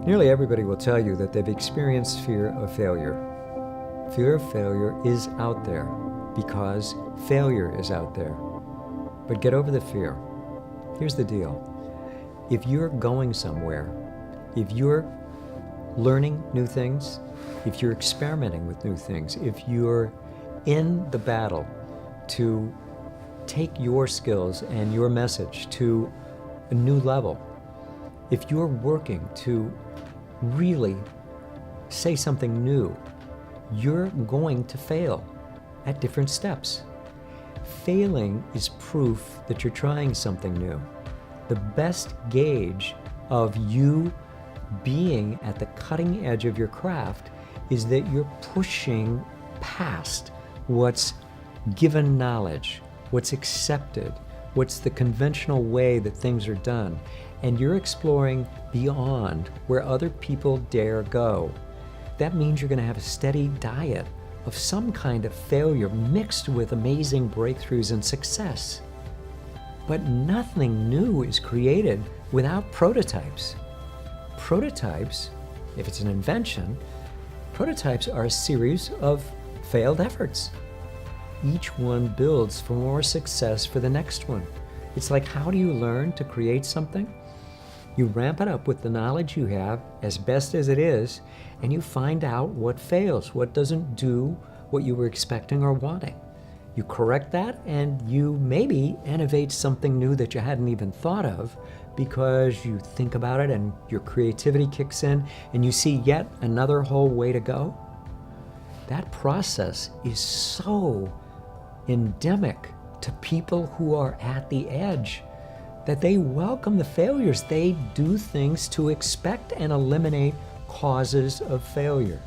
Nearly everybody will tell you that they've experienced fear of failure. Fear of failure is out there because failure is out there. But get over the fear. Here's the deal. If you're going somewhere, if you're learning new things, if you're experimenting with new things, if you're in the battle to take your skills and your message to a new level, if you're working to really say something new, you're going to fail at different steps. Failing is proof that you're trying something new. The best gauge of you being at the cutting edge of your craft is that you're pushing past what's given knowledge, what's accepted, what's the conventional way that things are done, and you're exploring beyond where other people dare go. That means you're going to have a steady diet of some kind of failure mixed with amazing breakthroughs and success. But nothing new is created without prototypes. Prototypes, if it's an invention, prototypes are a series of failed efforts. Each one builds for more success for the next one. It's like, how do you learn to create something? You ramp it up with the knowledge you have as best as it is, and you find out what fails, what doesn't do what you were expecting or wanting. You correct that, and you maybe innovate something new that you hadn't even thought of because you think about it and your creativity kicks in and you see yet another whole way to go. That process is so endemic to people who are at the edge that they welcome the failures. They do things to expect and eliminate causes of failure.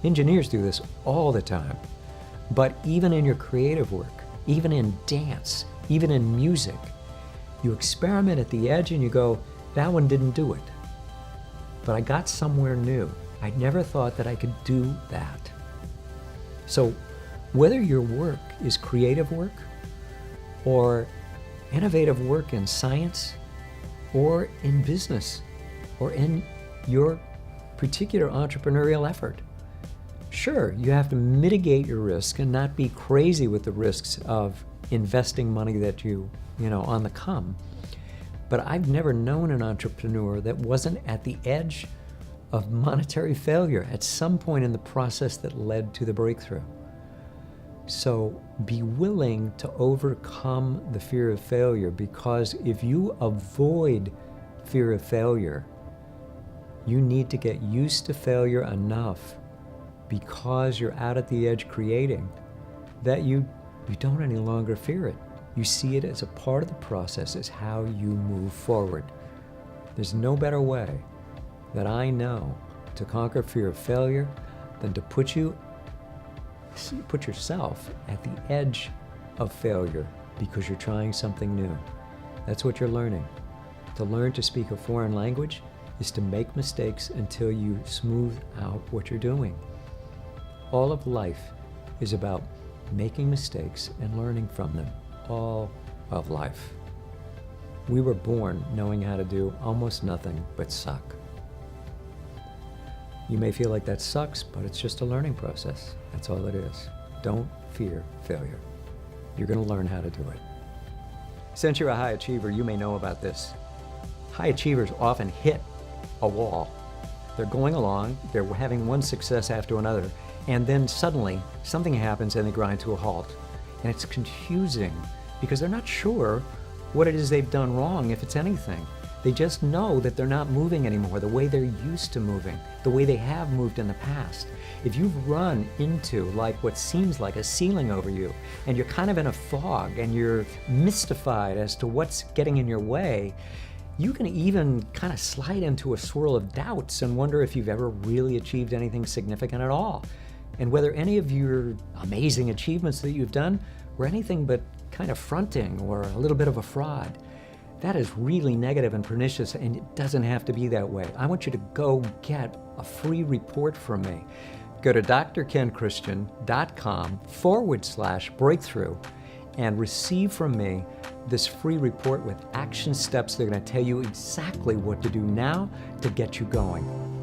Engineers do this all the time. But even in your creative work, even in dance, even in music, you experiment at the edge and you go, that one didn't do it. But I got somewhere new. I never thought that I could do that. So whether your work is creative work or innovative work in science or in business or in your particular entrepreneurial effort, sure, you have to mitigate your risk and not be crazy with the risks of investing money that you on the come. But I've never known an entrepreneur that wasn't at the edge of monetary failure at some point in the process that led to the breakthrough. So be willing to overcome the fear of failure, because if you avoid fear of failure, you need to get used to failure enough because you're out at the edge creating that you don't any longer fear it. You see it as a part of the process, as how you move forward. There's no better way that I know to conquer fear of failure than to put yourself at the edge of failure because you're trying something new. That's what you're learning. To learn to speak a foreign language is to make mistakes until you smooth out what you're doing. All of life is about making mistakes and learning from them. All of life. We were born knowing how to do almost nothing but suck. You may feel like that sucks, but it's just a learning process. That's all it is. Don't fear failure. You're going to learn how to do it. Since you're a high achiever, you may know about this. High achievers often hit a wall. They're going along, they're having one success after another, and then suddenly something happens and they grind to a halt. And it's confusing because they're not sure what it is they've done wrong, if it's anything. They just know that they're not moving anymore the way they're used to moving, the way they have moved in the past. If you've run into like what seems like a ceiling over you, and you're kind of in a fog and you're mystified as to what's getting in your way, you can even kind of slide into a swirl of doubts and wonder if you've ever really achieved anything significant at all, and whether any of your amazing achievements that you've done were anything but kind of fronting or a little bit of a fraud. That is really negative and pernicious, and it doesn't have to be that way. I want you to go get a free report from me. Go to drkenchristian.com/breakthrough and receive from me this free report with action steps. They're going to tell you exactly what to do now to get you going.